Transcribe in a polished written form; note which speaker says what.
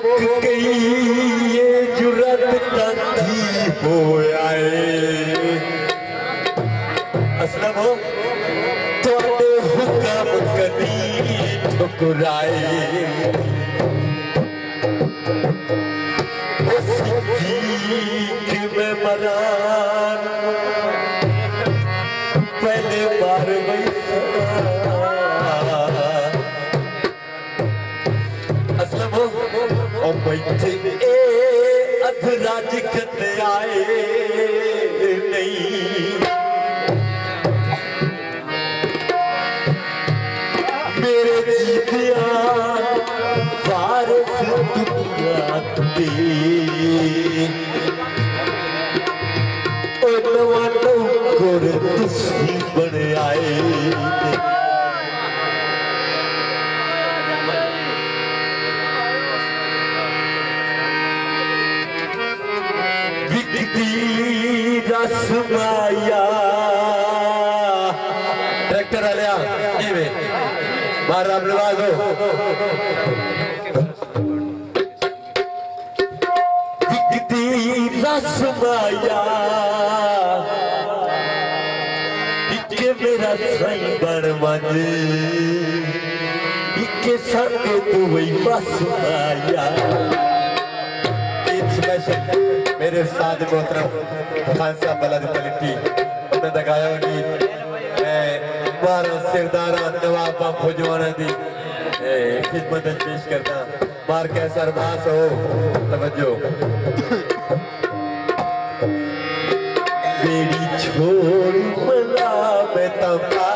Speaker 1: मुक गई ये जुरत तंगी हो आए असलम हो थोड़े हुक्म कदी ठुकराए में मरा पहले बार असलम हो और बैठे अधराज खत आए नहीं मेरे जीतिया वारस दुनिया दे बन आए विकती रसमाया ट्रैक्टर आलिया बाहर आप नवाजो विकती रसमाया मेरा सही बन मन इके संग तू वही बस आया मेरे साथ मोहतरम खान साहब बलद पलटी उन्होंने लगाया गीत मारो सिरदारा नवाबा फौजवाना दी खिदमत पेश करता मार कैसा अरबास हो तवज्जो बेड़ी छोड़ मैं तब